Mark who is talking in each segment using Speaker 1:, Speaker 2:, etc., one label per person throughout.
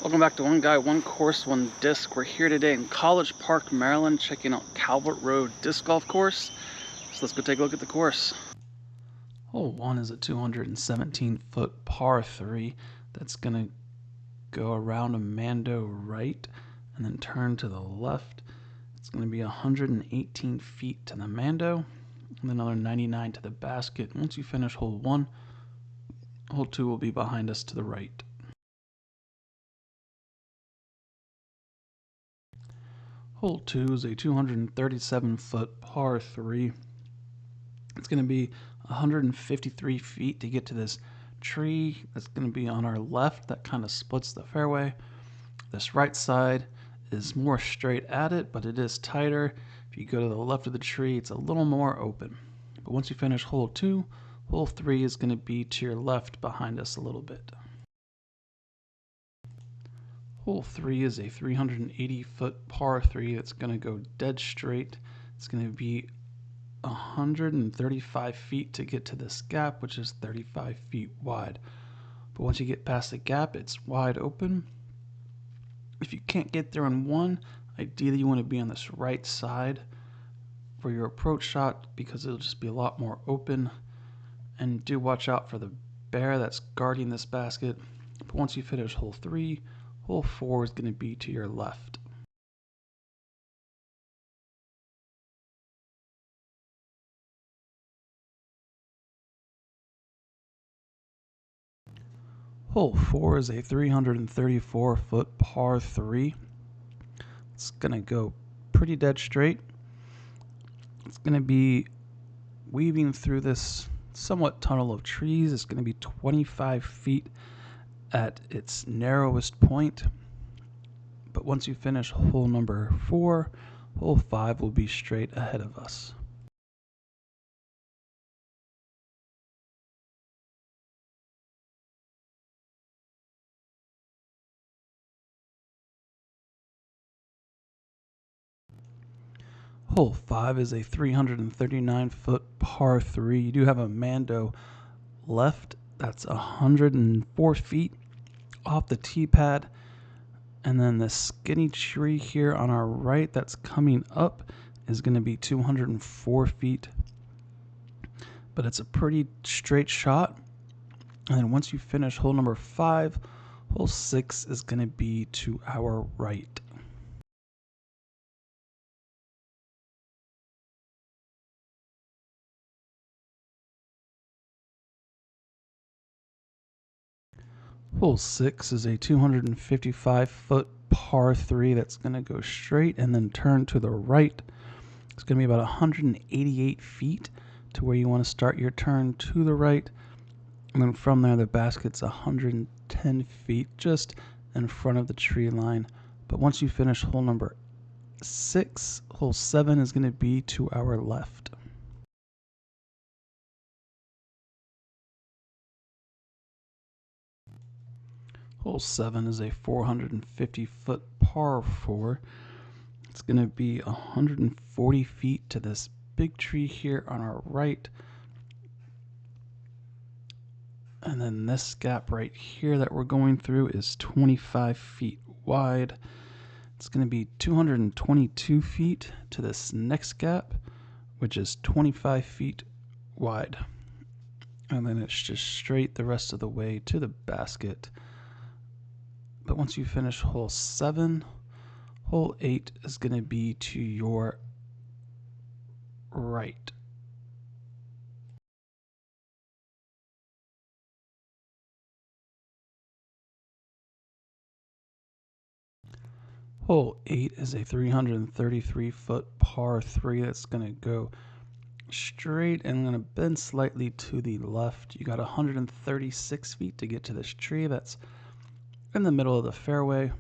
Speaker 1: Welcome back to One Guy, One Course, One Disc. We're here today in College Park, Maryland, checking out Calvert Road Disc Golf Course. So let's go take a look at the course. Hole 1 is a 217-foot par 3 that's going to go around a Mando right and then turn to the left. It's going to be 118 feet to the Mando and another 99 to the basket. Once you finish hole 1, hole 2 will be behind us to the right. Hole 2 is a 237-foot par 3. It's going to be 153 feet to get to this tree that's going to be on our left that kind of splits the fairway. This right side is more straight at it, but it is tighter. If you go to the left of the tree, it's a little more open. But once you finish hole 2, hole 3 is going to be to your left behind us a little bit. Hole 3 is a 380-foot par 3 that's going to go dead straight. It's going to be 135 feet to get to this gap, which is 35 feet wide. But once you get past the gap, it's wide open. If you can't get there in one, ideally you want to be on this right side for your approach shot because it'll just be a lot more open. And do watch out for the bear that's guarding this basket. But once you finish hole 3, hole 4 is going to be to your left. Hole 4 is a 334-foot par 3. It's going to go pretty dead straight. It's going to be weaving through this somewhat tunnel of trees. It's going to be 25 feet at its narrowest point. But once you finish hole number 4, hole 5 will be straight ahead of us. Hole 5 is a 339-foot par 3. You do have a Mando left. That's 104 feet off the tee pad. And then the skinny tree here on our right that's coming up is going to be 204 feet. But it's a pretty straight shot. And then once you finish hole number 5, hole 6 is going to be to our right. Hole 6 is a 255-foot par 3 that's going to go straight and then turn to the right. It's going to be about 188 feet to where you want to start your turn to the right. And then from there, the basket's 110 feet just in front of the tree line. But once you finish hole number 6, hole 7 is going to be to our left. Hole 7 is a 450-foot par 4. It's going to be 140 feet to this big tree here on our right. And then this gap right here that we're going through is 25 feet wide. It's going to be 222 feet to this next gap, which is 25 feet wide. And then it's just straight the rest of the way to the basket. But once you finish hole 7, hole 8 is going to be to your right. Hole 8 is a 333-foot par 3 that's going to go straight and going to bend slightly to the left. You got 136 feet to get to this tree that's in the middle of the fairway.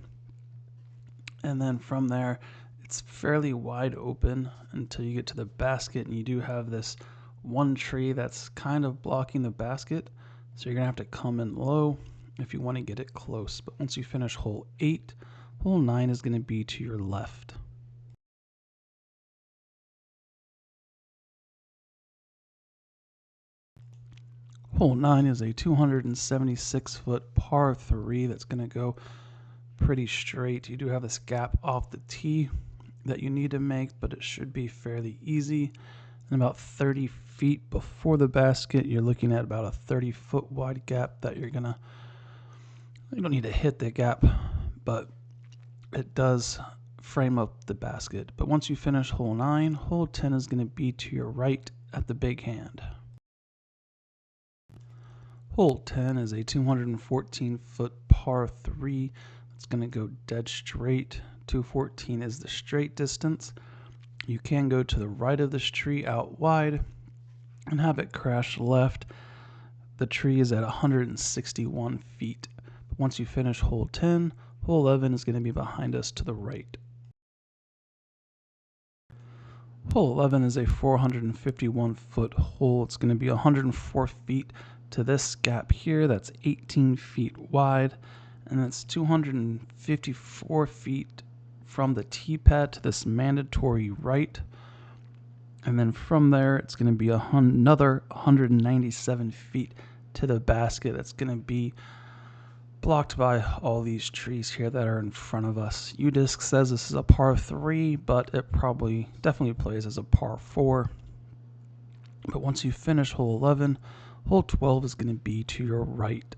Speaker 1: And then from there, it's fairly wide open until you get to the basket, and you do have this one tree that's kind of blocking the basket. So you're going to have to come in low if you want to get it close. But once you finish hole 8, hole 9 is going to be to your left. Hole 9 is a 276-foot par 3 that's going to go pretty straight. You do have this gap off the tee that you need to make, but it should be fairly easy. And about 30 feet before the basket, you're looking at about a 30-foot wide gap that you don't need to hit the gap, but it does frame up the basket. But once you finish hole 9, hole 10 is going to be to your right at the big hand. Hole 10 is a 214-foot par 3. It's going to go dead straight. 214 is the straight distance. You can go to the right of this tree out wide and have it crash left. The tree is at 161 feet. But once you finish hole 10, hole 11 is going to be behind us to the right. Hole 11 is a 451-foot hole. It's going to be 104 feet to this gap here. That's 18 feet wide, and it's 254 feet from the tee pad to this mandatory right. And then from there, it's going to be another 197 feet to the basket. That's going to be blocked by all these trees here that are in front of us. UDisc says this is a par 3, but it definitely plays as a par 4. But once you finish hole 11, hole 12 is going to be to your right.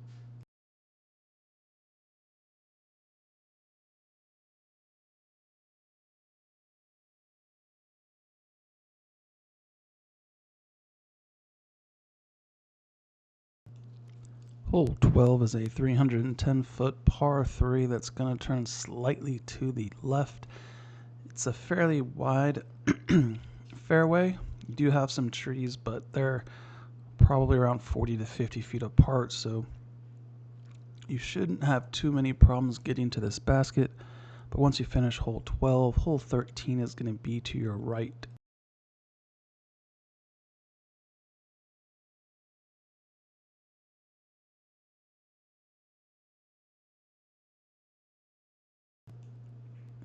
Speaker 1: Hole 12 is a 310-foot par 3 that's going to turn slightly to the left. It's a fairly wide fairway. You do have some trees, but they're probably around 40 to 50 feet apart, so you shouldn't have too many problems getting to this basket. But once you finish hole 12, hole 13 is going to be to your right.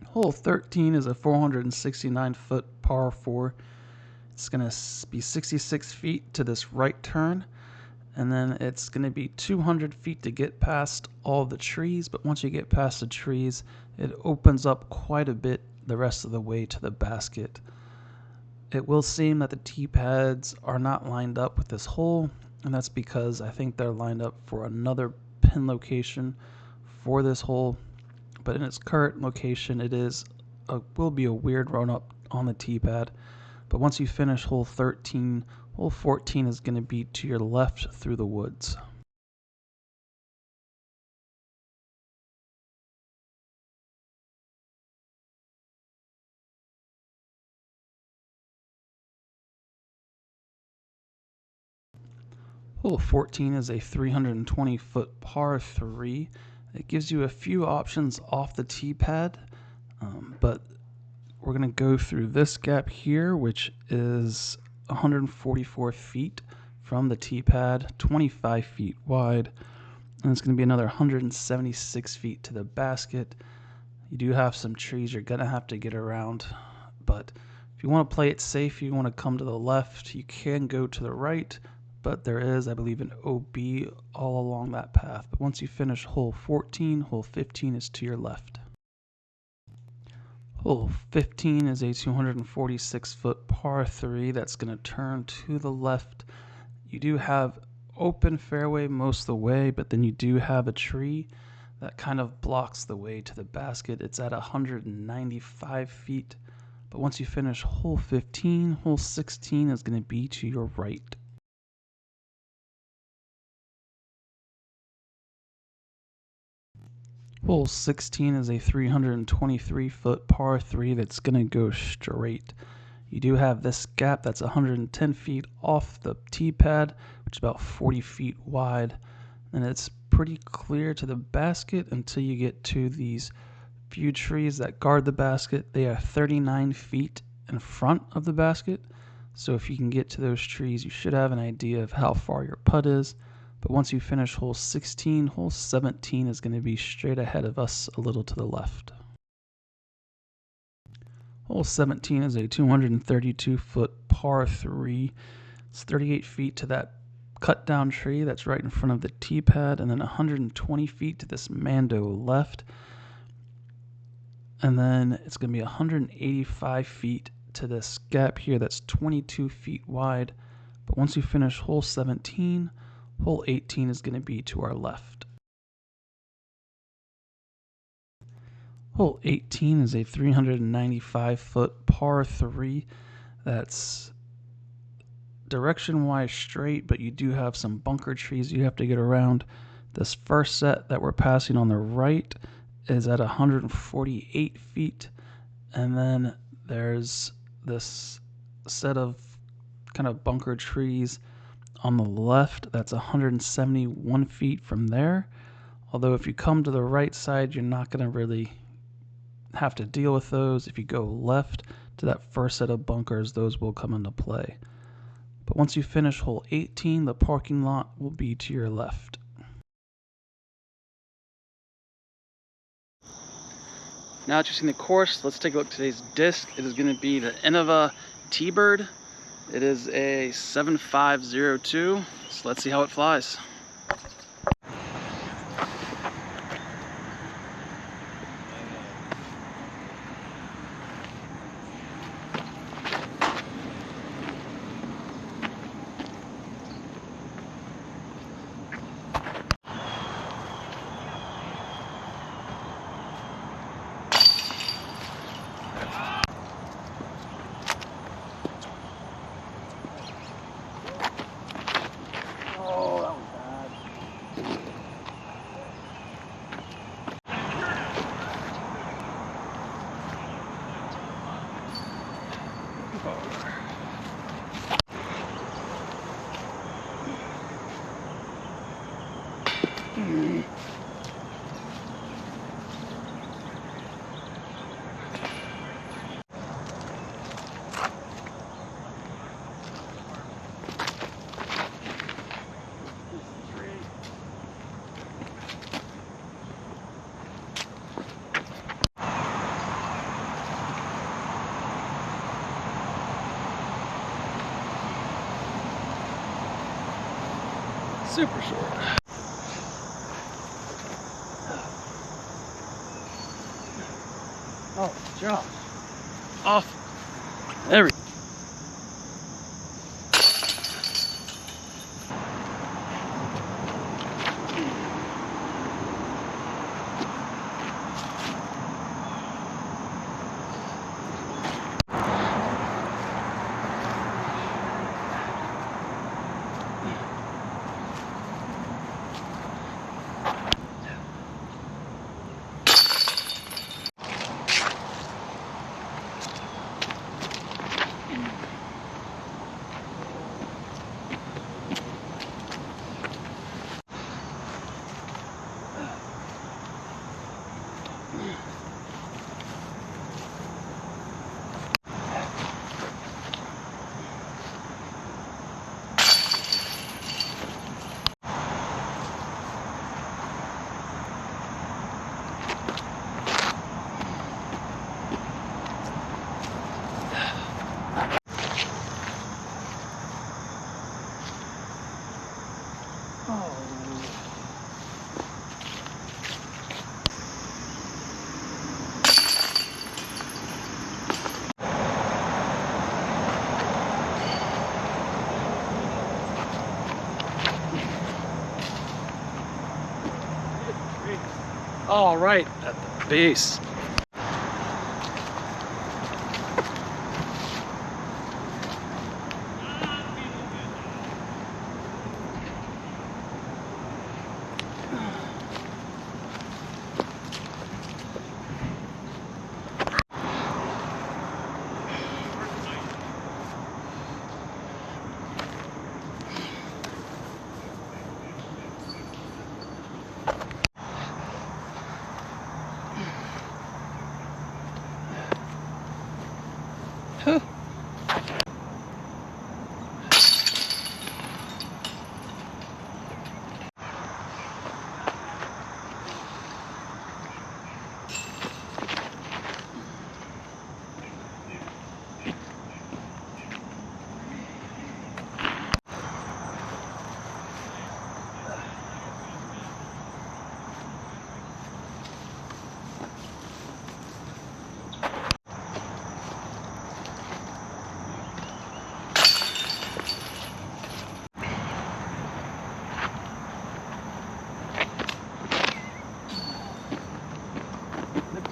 Speaker 1: Hole 13 is a 469-foot par 4. It's going to be 66 feet to this right turn, and then it's going to be 200 feet to get past all the trees. But once you get past the trees, it opens up quite a bit the rest of the way to the basket. It will seem that the tee pads are not lined up with this hole, and that's because I think they're lined up for another pin location for this hole. But in its current location, will be a weird run up on the tee pad. But once you finish hole 13, hole 14 is going to be to your left through the woods. Hole 14 is a 320-foot par 3. It gives you a few options off the tee pad, but we're going to go through this gap here, which is 144 feet from the tee pad, 25 feet wide, and it's going to be another 176 feet to the basket. You do have some trees you're going to have to get around, but if you want to play it safe, you want to come to the left, you can go to the right, but there is, I believe, an OB all along that path. But once you finish hole 14, hole 15 is to your left. Hole 15 is a 246-foot par 3 that's going to turn to the left. You do have open fairway most of the way, but then you do have a tree that kind of blocks the way to the basket. It's at 195 feet. But once you finish hole 15, hole 16 is going to be to your right. Hole 16 is a 323-foot par 3 that's going to go straight. You do have this gap that's 110 feet off the tee pad, which is about 40 feet wide, and it's pretty clear to the basket until you get to these few trees that guard the basket. They are 39 feet in front of the basket, so if you can get to those trees, you should have an idea of how far your putt is. But once you finish hole 16, hole 17 is going to be straight ahead of us a little to the left. Hole 17 is a 232-foot par 3. It's 38 feet to that cut down tree that's right in front of the tee pad, and then 120 feet to this Mando left. And then it's going to be 185 feet to this gap here that's 22 feet wide. But once you finish hole 17, hole 18 is going to be to our left. Hole 18 is a 395-foot par 3 that's direction-wise straight, but you do have some bunker trees you have to get around. This first set that we're passing on the right is at 148 feet, and then there's this set of kind of bunker trees on the left that's 171 feet from there. Although if you come to the right side, you're not going to really have to deal with those. If you go left to that first set of bunkers, those will come into play. But once you finish hole 18, the parking lot will be to your left. Now that you've seen the course, let's take a look at today's disc. It is going to be the Innova Teebird. It is a 7502, so let's see how it flies. Super short. Oh, Josh. Off. There we go. All right, at the base. Huh.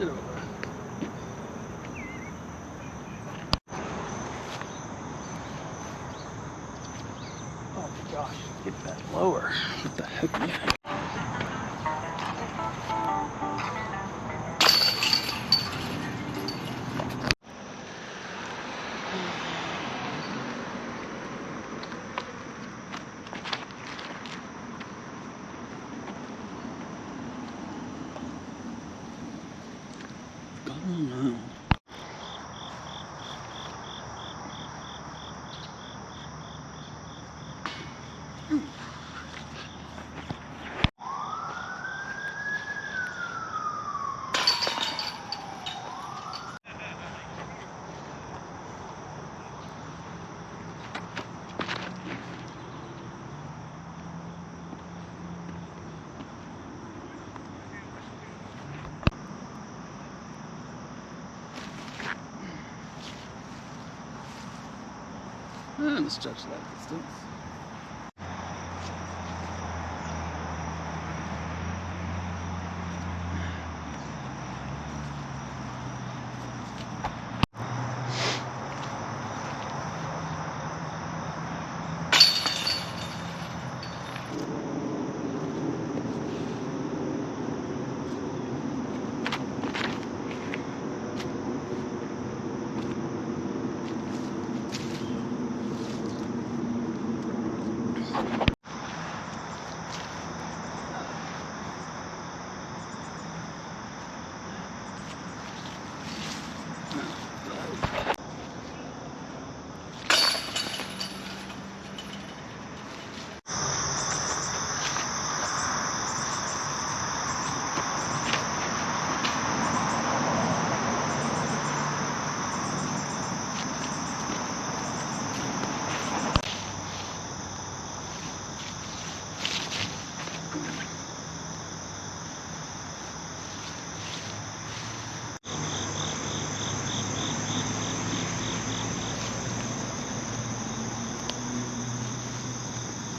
Speaker 1: Get over. Oh my gosh, get that lower. What the heck are you? Oh, and stretch that distance.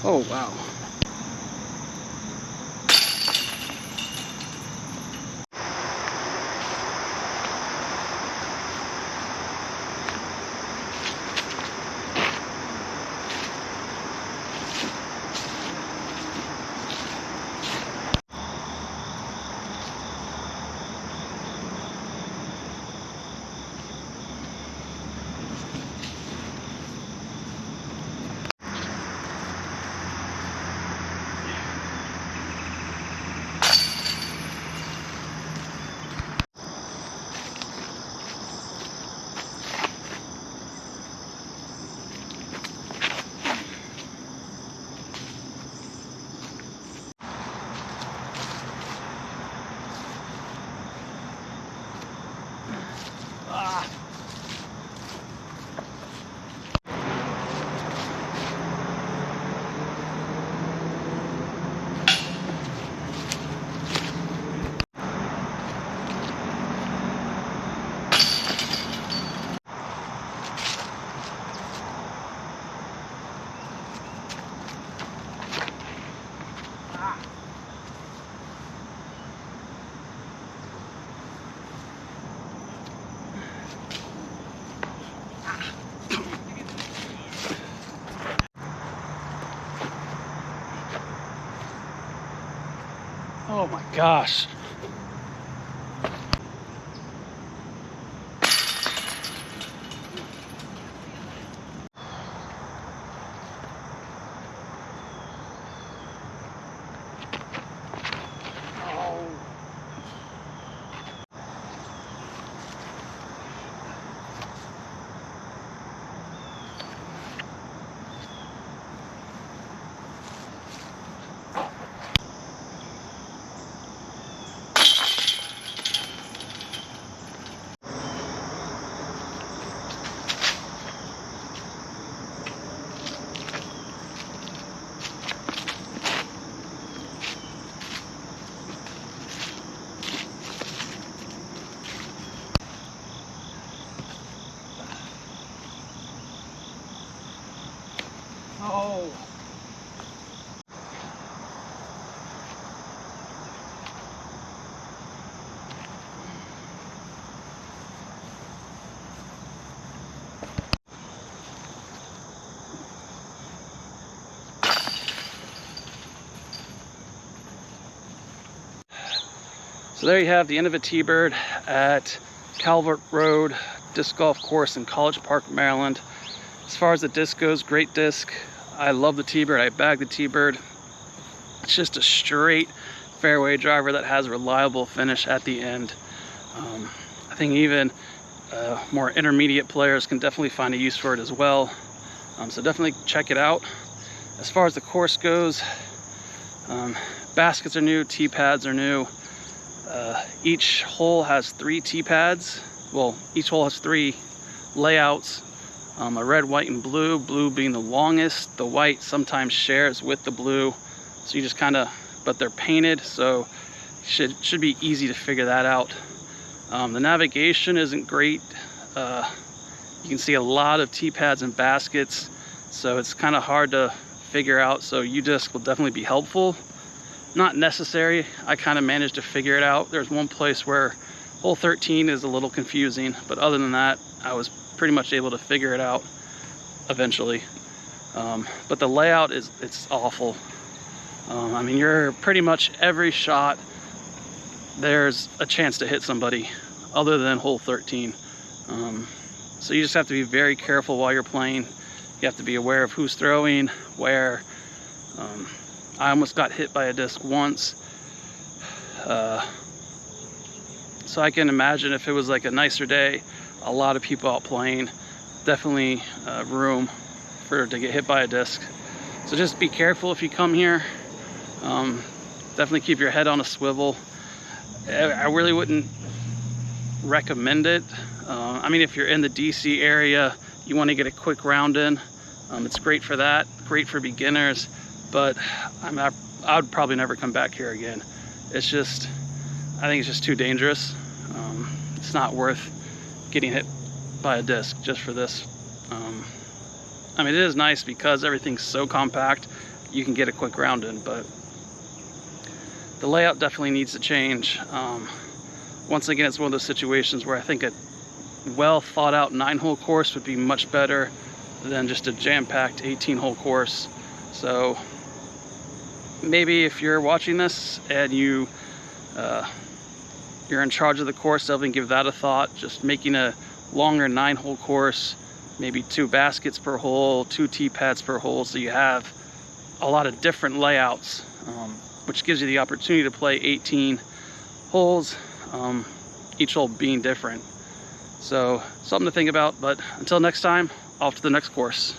Speaker 1: Oh, wow. Oh my gosh. So there you have the Innova Teebird at Calvert Road Disc Golf Course in College Park, Maryland. As far as the disc goes, great disc. I love the Teebird. I bagged the Teebird. It's just a straight fairway driver that has a reliable finish at the end. I think even more intermediate players can definitely find a use for it as well. So definitely check it out. As far as the course goes, baskets are new, tee pads are new. Each hole has 3 tee pads. Well, each hole has 3 layouts. A red, white, and blue. Blue being the longest. The white sometimes shares with the blue. So you just kind of, but they're painted, so should be easy to figure that out. The navigation isn't great. You can see a lot of tee pads and baskets, so it's kind of hard to figure out. So U-disc will definitely be helpful. Not necessary. I kind of managed to figure it out. There's one place where hole 13 is a little confusing, but other than that, I was pretty much able to figure it out eventually. But the layout it's awful. I mean, you're pretty much every shot there's a chance to hit somebody other than hole 13. So you just have to be very careful while you're playing. You have to be aware of who's throwing, where. I almost got hit by a disc once. So I can imagine if it was like a nicer day, a lot of people out playing, definitely room to get hit by a disc. So just be careful if you come here. Definitely keep your head on a swivel. I really wouldn't recommend it. I mean, if you're in the DC area, you want to get a quick round in. It's great for that, great for beginners, but I would probably never come back here again. It's just, I think it's just too dangerous. It's not worth getting hit by a disc just for this. I mean, it is nice because everything's so compact, you can get a quick round in, but the layout definitely needs to change. Once again, it's one of those situations where I think a well thought out 9-hole course would be much better than just a jam-packed 18-hole course. So maybe if you're watching this and you're in charge of the course, definitely give that a thought. Just making a longer 9-hole course, maybe 2 baskets per hole, 2 tee pads per hole, so you have a lot of different layouts, which gives you the opportunity to play 18 holes, each hole being different. So something to think about, but until next time, off to the next course.